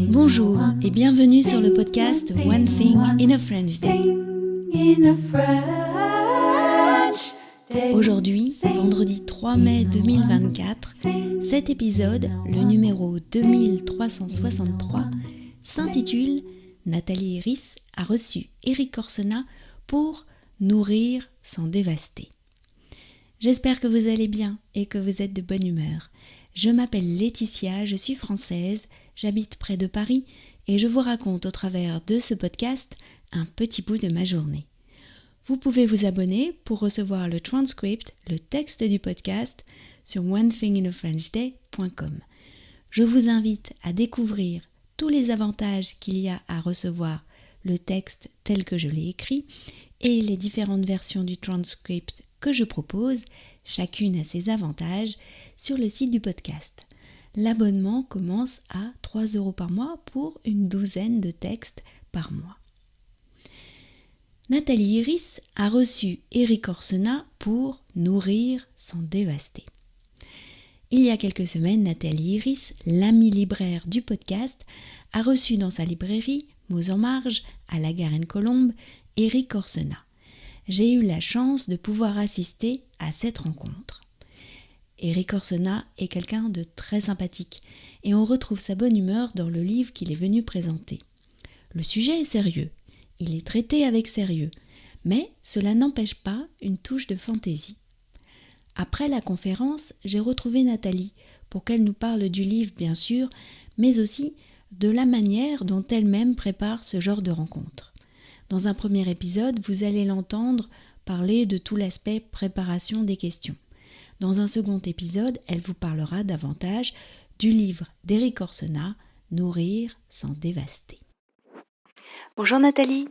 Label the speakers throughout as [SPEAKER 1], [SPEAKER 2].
[SPEAKER 1] Bonjour et bienvenue sur le podcast One Thing in a French Day. Aujourd'hui, vendredi 3 mai 2024, cet épisode, le numéro 2363, s'intitule « Nathalie Iris a reçu Éric Orsena pour nourrir sans dévaster ». J'espère que vous allez bien et que vous êtes de bonne humeur. Je m'appelle Laetitia, je suis française, j'habite près de Paris et je vous raconte au travers de ce podcast un petit bout de ma journée. Vous pouvez vous abonner pour recevoir le transcript, le texte du podcast sur onethinginafrenchday.com. Je vous invite à découvrir tous les avantages qu'il y a à recevoir le texte tel que je l'ai écrit et les différentes versions du transcript que je propose, chacune a ses avantages, sur le site du podcast. L'abonnement commence à 3 € par mois pour une douzaine de textes par mois. Nathalie Iris a reçu Éric Orsena pour nourrir sans dévaster. Il y a quelques semaines, Nathalie Iris, l'amie libraire du podcast, a reçu dans sa librairie, Mots en marge, à la Garenne-Colombe, Éric Orsena. J'ai eu la chance de pouvoir assister à cette rencontre. Éric Orsena est quelqu'un de très sympathique et on retrouve sa bonne humeur dans le livre qu'il est venu présenter. Le sujet est sérieux, il est traité avec sérieux, mais cela n'empêche pas une touche de fantaisie. Après la conférence, j'ai retrouvé Nathalie pour qu'elle nous parle du livre bien sûr, mais aussi de la manière dont elle-même prépare ce genre de rencontre. Dans un premier épisode, vous allez l'entendre parler de tout l'aspect préparation des questions. Dans un second épisode, elle vous parlera davantage du livre d'Éric Orsena, Nourrir sans dévaster. Bonjour Nathalie.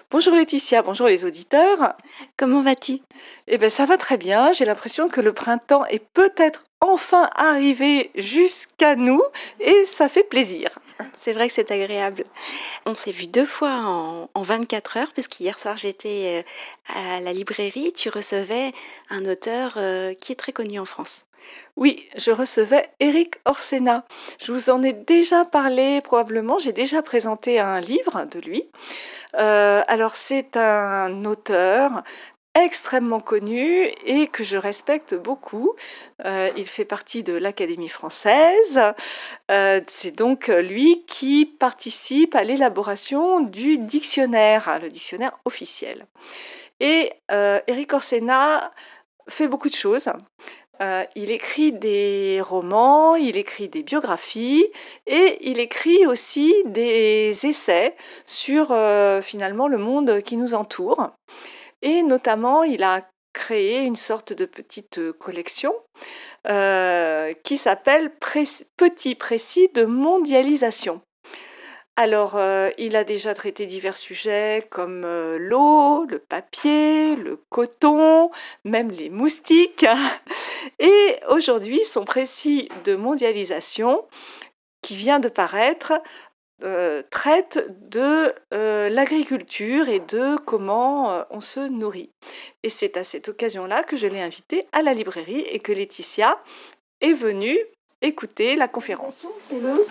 [SPEAKER 2] Bonjour Laetitia, bonjour les auditeurs.
[SPEAKER 1] Comment vas-tu ?
[SPEAKER 2] Eh bien ça va très bien, j'ai l'impression que le printemps est peut-être enfin arrivé jusqu'à nous et ça fait plaisir.
[SPEAKER 1] C'est vrai que c'est agréable. On s'est vu 2 fois en 24 heures, parce qu'hier soir j'étais à la librairie, tu recevais un auteur qui est très connu en France.
[SPEAKER 2] Oui, je recevais Éric Orsena. Je vous en ai déjà parlé probablement, j'ai déjà présenté un livre de lui. Alors c'est un auteur extrêmement connu et que je respecte beaucoup. Il fait partie de l'Académie française. C'est donc lui qui participe à l'élaboration du dictionnaire, le dictionnaire officiel. Et Éric Orsena fait beaucoup de choses. Il écrit des romans, il écrit des biographies et il écrit aussi des essais sur finalement le monde qui nous entoure. Et notamment, il a créé une sorte de petite collection qui s'appelle Petit précis de mondialisation. Alors, il a déjà traité divers sujets comme l'eau, le papier, le coton, même les moustiques. Et aujourd'hui, son précis de mondialisation, qui vient de paraître, traite de l'agriculture et de comment on se nourrit. Et c'est à cette occasion-là que je l'ai invité à la librairie et que Laetitia est venue écouter la conférence. C'est le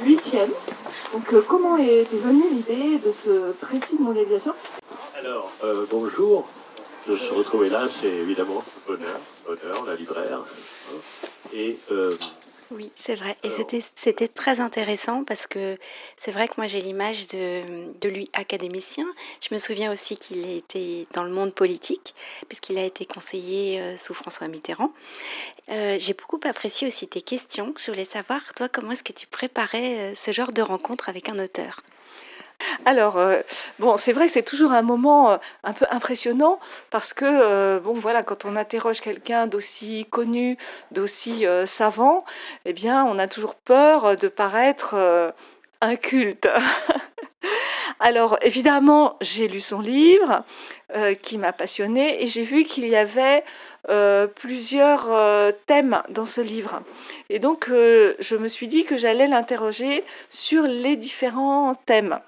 [SPEAKER 2] 8e. Donc comment est venue l'idée de ce précis de mondialisation ?
[SPEAKER 3] Alors, bonjour. De se retrouver là, c'est évidemment bonheur, la libraire. Et
[SPEAKER 1] Oui, c'est vrai. Et
[SPEAKER 3] alors,
[SPEAKER 1] c'était très intéressant parce que c'est vrai que moi j'ai l'image de lui académicien. Je me souviens aussi qu'il était dans le monde politique puisqu'il a été conseiller sous François Mitterrand. J'ai beaucoup apprécié aussi tes questions. Je voulais savoir, toi, comment est-ce que tu préparais ce genre de rencontre avec un auteur ?
[SPEAKER 2] Alors, bon, c'est vrai que c'est toujours un moment un peu impressionnant parce que, bon, voilà, quand on interroge quelqu'un d'aussi connu, d'aussi savant, eh bien, on a toujours peur de paraître inculte. Alors, évidemment, j'ai lu son livre qui m'a passionnée et j'ai vu qu'il y avait plusieurs thèmes dans ce livre. Et donc, je me suis dit que j'allais l'interroger sur les différents thèmes.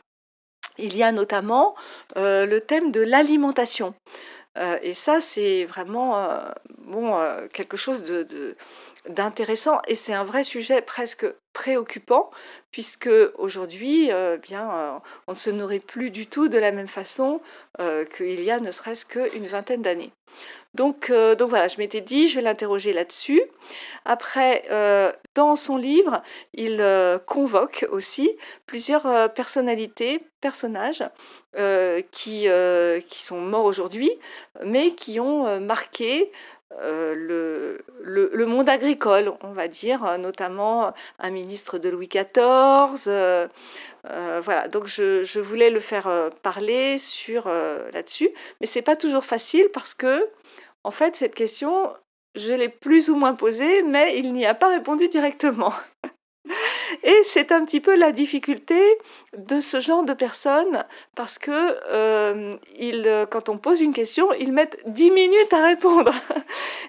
[SPEAKER 2] Il y a notamment le thème de l'alimentation. Et ça, c'est vraiment quelque chose d'intéressant et c'est un vrai sujet presque préoccupant puisque aujourd'hui, on ne se nourrit plus du tout de la même façon qu'il y a ne serait-ce qu'une vingtaine d'années. Donc voilà, je m'étais dit, je vais l'interroger là-dessus. Après, dans son livre, il convoque aussi plusieurs personnages qui sont morts aujourd'hui, mais qui ont marqué le monde agricole, on va dire, notamment un ministre de Louis XIV. Voilà, donc je voulais le faire parler là-dessus, mais c'est pas toujours facile parce que, en fait, cette question, je l'ai plus ou moins posée, mais il n'y a pas répondu directement. Et c'est un petit peu la difficulté de ce genre de personnes parce que quand on pose une question, ils mettent 10 minutes à répondre.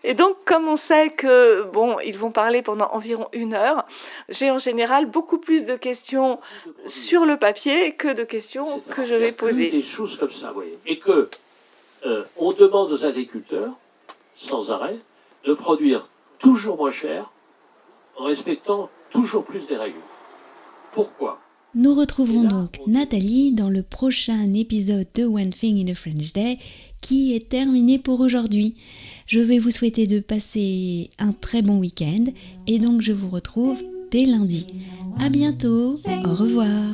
[SPEAKER 2] Et donc, comme on sait que ils vont parler pendant environ 1 heure, j'ai en général beaucoup plus de questions sur le papier que de questions que je vais poser.
[SPEAKER 3] Des choses comme ça, oui. Et que on demande aux agriculteurs, sans arrêt, de produire toujours moins cher en respectant toujours plus des règles. Pourquoi ?
[SPEAKER 1] Nous retrouverons donc Nathalie dans le prochain épisode de One Thing in a French Day qui est terminé pour aujourd'hui. Je vais vous souhaiter de passer un très bon week-end et donc je vous retrouve dès lundi. À bientôt, au revoir.